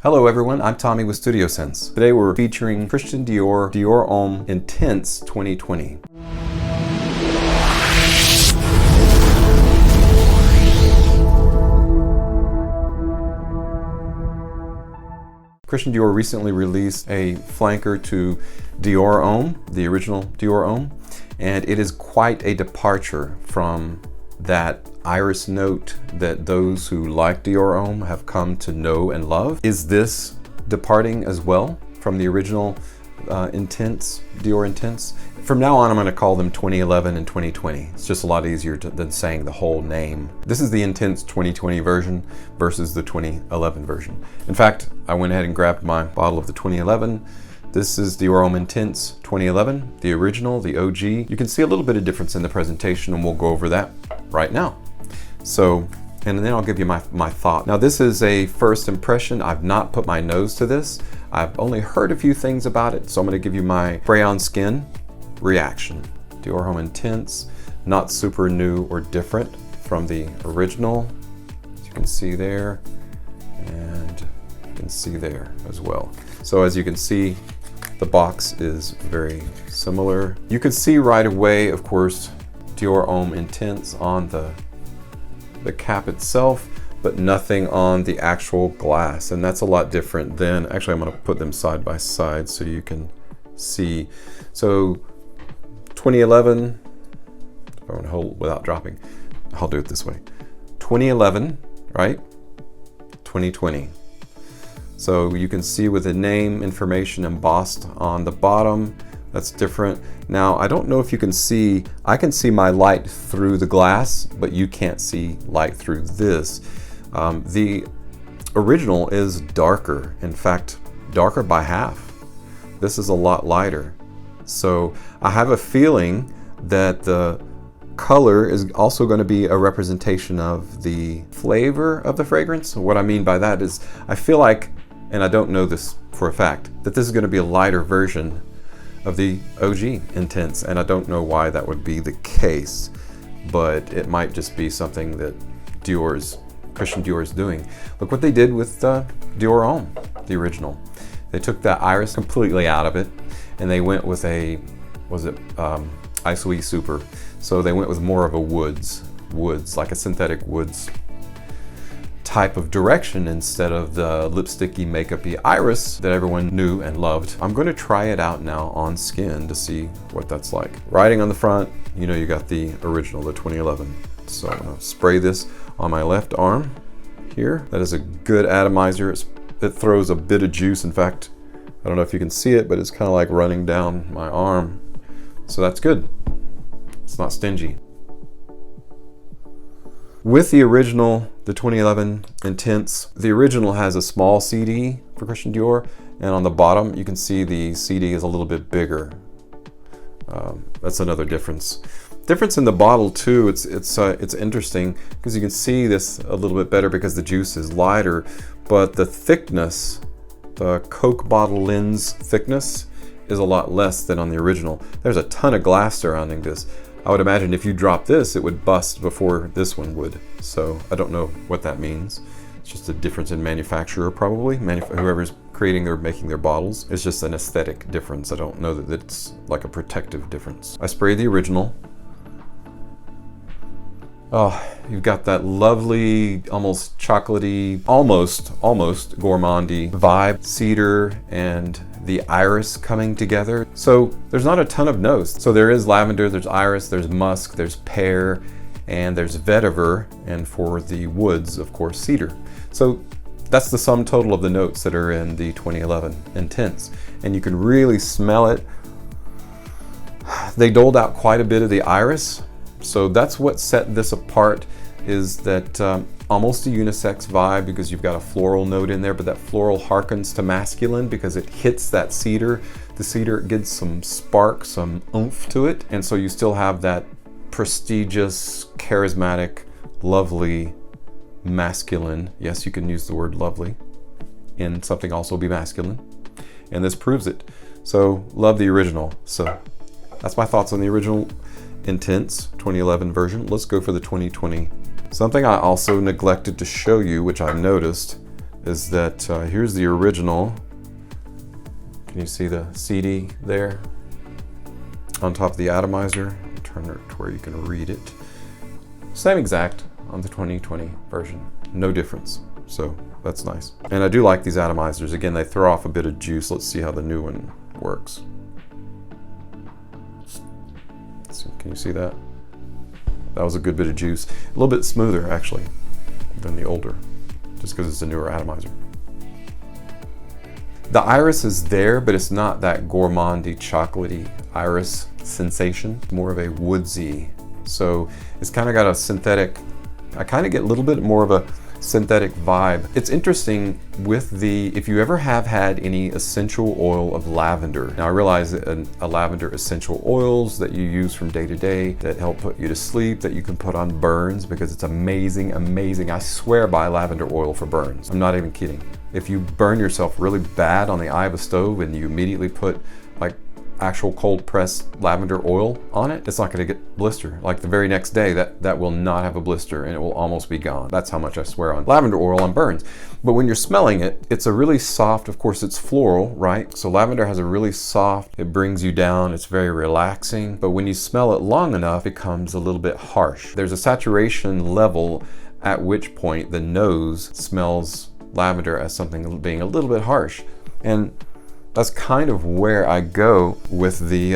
Hello everyone, I'm Tommy with Studio Sense. Today we're featuring Christian Dior Homme Intense 2020. Christian Dior recently released a flanker to Dior Homme, the original Dior Homme, and it is quite a departure from that iris note that those who like Dior Homme have come to know and love. Is this departing as well from the original Intense, Dior Intense? From now on, I'm going to call them 2011 and 2020. It's just a lot easier than saying the whole name. This is the Intense 2020 version versus the 2011 version. In fact, I went ahead and grabbed my bottle of the 2011. This is Dior Homme Intense 2011, the original, the OG. You can see a little bit of difference in the presentation, and we'll go over that right now. So, and then I'll give you my thought. Now, this is a first impression. I've not put my nose to this. I've only heard a few things about it, so I'm going to give you my spray-on skin reaction. Dior Homme Intense, not super new or different from the original, as you can see there, and you can see there as well. So as you can see, the box is very similar. You can see right away, of course, Dior Homme Intense on the cap itself, but nothing on the actual glass. And that's a lot different than, actually I'm gonna put them side by side so you can see. So 2011, I want to hold without dropping. I'll do it this way. 2011, right? 2020. So you can see with the name information embossed on the bottom, that's different. Now, I don't know if you can see, I can see my light through the glass, but you can't see light through this. The original is darker, in fact, darker by half. This is a lot lighter. So I have a feeling that the color is also going to be a representation of the flavor of the fragrance. What I mean by that is I feel like, and I don't know this for a fact, that this is going to be a lighter version of the OG Intense, and I don't know why that would be the case, but it might just be something that Christian Dior is doing. Look what they did with Dior Homme, the original. They took that iris completely out of it, and they went with a, Isoe Super. So they went with more of a woods, like a synthetic woods type of direction instead of the lipsticky, makeup-y iris that everyone knew and loved. I'm going to try it out now on skin to see what that's like. Writing on the front, you know, you got the original, the 2011. So I'm going to spray this on my left arm here. That is a good atomizer. It throws a bit of juice. In fact, I don't know if you can see it, but it's kind of like running down my arm. So that's good. It's not stingy. With the original, the 2011 Intense, the original has a small CD for Christian Dior, and on the bottom you can see the CD is a little bit bigger. That's another difference. Difference in the bottle too. It's interesting because you can see this a little bit better because the juice is lighter, but the thickness, the Coke bottle lens thickness, is a lot less than on the original. There's a ton of glass surrounding this. I would imagine if you drop this, it would bust before this one would. So I don't know what that means. It's just a difference in manufacturer, probably. Whoever's creating or making their bottles. It's just an aesthetic difference. I don't know that it's like a protective difference. I spray the original. Oh, you've got that lovely, almost chocolatey, almost gourmandy vibe. Cedar and the iris coming together. So there's not a ton of notes. So there is lavender, there's iris, there's musk, there's pear, and there's vetiver, and for the woods, of course, cedar. So that's the sum total of the notes that are in the 2011 Intense. And you can really smell it. They doled out quite a bit of the iris. So that's what set this apart, is that almost a unisex vibe because you've got a floral note in there, but that floral harkens to masculine because it hits that cedar. The cedar gives some spark, some oomph to it. And so you still have that prestigious, charismatic, lovely, masculine. Yes, you can use the word lovely in something also be masculine. And this proves it. So love the original. So that's my thoughts on the original Intense 2011 version. Let's go for the 2020. Something I also neglected to show you, which I noticed, is that here's the original. Can you see the CD there on top of the atomizer? Turn it to where you can read it. Same exact on the 2020 version, no difference. So that's nice. And I do like these atomizers. Again, they throw off a bit of juice. Let's see how the new one works. So, can you see that? That was a good bit of juice. A little bit smoother actually than the older, just because it's a newer atomizer. The iris is there, but it's not that gourmandy, chocolatey iris sensation, more of a woodsy. So it's kind of got a synthetic, I kind of get a little bit more of a synthetic vibe. It's interesting with the, if you ever have had any essential oil of lavender. Now I realize that a lavender essential oils that you use from day to day that help put you to sleep, that you can put on burns, because it's amazing, amazing. I swear by lavender oil for burns. I'm not even kidding. If you burn yourself really bad on the eye of a stove and you immediately put like actual cold pressed lavender oil on it, it's not going to get blister. Like the very next day, that will not have a blister and it will almost be gone. That's how much I swear on lavender oil on burns. But when you're smelling it, it's a really soft, of course it's floral, right? So lavender has a really soft, it brings you down, it's very relaxing. But when you smell it long enough, it becomes a little bit harsh. There's a saturation level at which point the nose smells lavender as something being a little bit harsh. And that's kind of where I go with the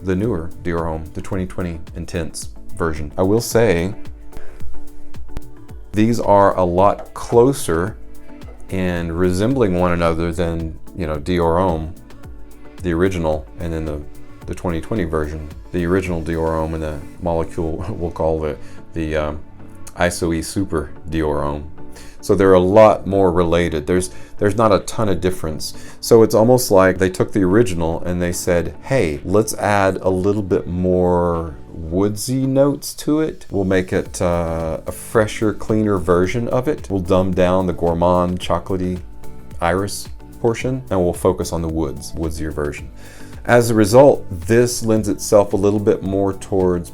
newer Dior Homme, the 2020 Intense version. I will say these are a lot closer and resembling one another than, you know, Dior Homme, the original, and then the 2020 version. The original Dior Homme and the molecule, we'll call it the ISO-E Super Dior Homme. So they're a lot more related. There's not a ton of difference. So it's almost like they took the original and they said, hey, let's add a little bit more woodsy notes to it. We'll make it a fresher, cleaner version of it. We'll dumb down the gourmand, chocolatey iris portion, and we'll focus on the woodsier version. As a result, this lends itself a little bit more towards,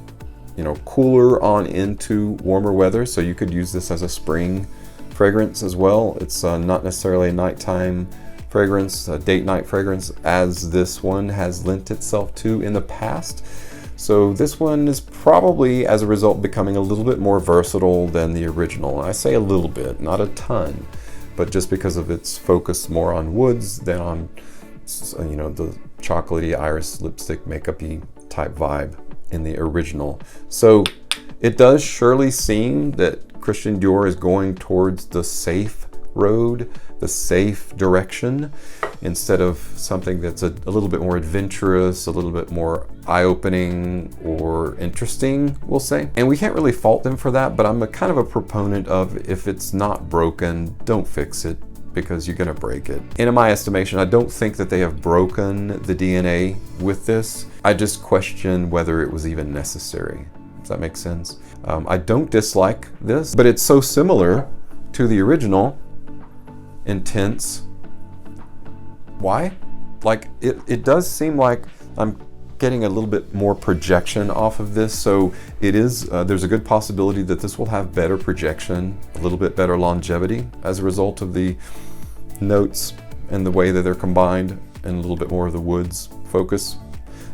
you know, cooler on into warmer weather. So you could use this as a spring fragrance as well. It's not necessarily a nighttime fragrance, a date night fragrance, as this one has lent itself to in the past. So this one is probably, as a result, becoming a little bit more versatile than the original. And I say a little bit, not a ton, but just because of its focus more on woods than on, you know, the chocolatey iris lipstick makeup-y type vibe in the original. So it does surely seem that Christian Dior is going towards the safe road, the safe direction, instead of something that's a little bit more adventurous, a little bit more eye-opening or interesting, we'll say. And we can't really fault them for that, but I'm a kind of a proponent of, if it's not broken, don't fix it, because you're gonna break it. And in my estimation, I don't think that they have broken the DNA with this. I just question whether it was even necessary. Does that make sense? I don't dislike this, but it's so similar to the original Intense. Why? Like, it does seem like I'm getting a little bit more projection off of this, so it is, there's a good possibility that this will have better projection, a little bit better longevity as a result of the notes and the way that they're combined, and a little bit more of the woods focus.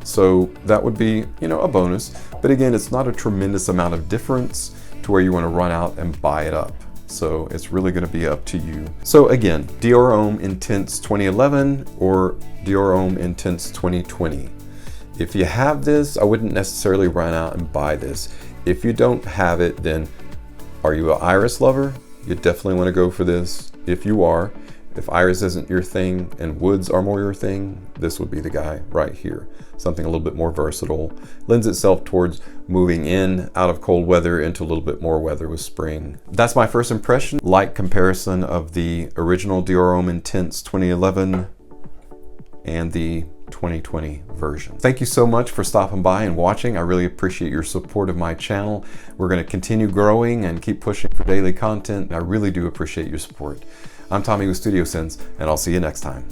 So that would be, you know, a bonus. But again, it's not a tremendous amount of difference to where you want to run out and buy it up. So it's really going to be up to you. So again, Dior Homme Intense 2011 or Dior Homme Intense 2020. If you have this, I wouldn't necessarily run out and buy this. If you don't have it, then are you an iris lover? You definitely want to go for this. If you are, if iris isn't your thing and woods are more your thing, this would be the guy right here. Something a little bit more versatile, lends itself towards moving in out of cold weather into a little bit more weather with spring. That's my first impression. Light comparison of the original Dior Homme Intense 2011 and the 2020 version. Thank you so much for stopping by and watching. I really appreciate your support of my channel. We're going to continue growing and keep pushing for daily content. I really do appreciate your support. I'm Tommy with Studio Sense, and I'll see you next time.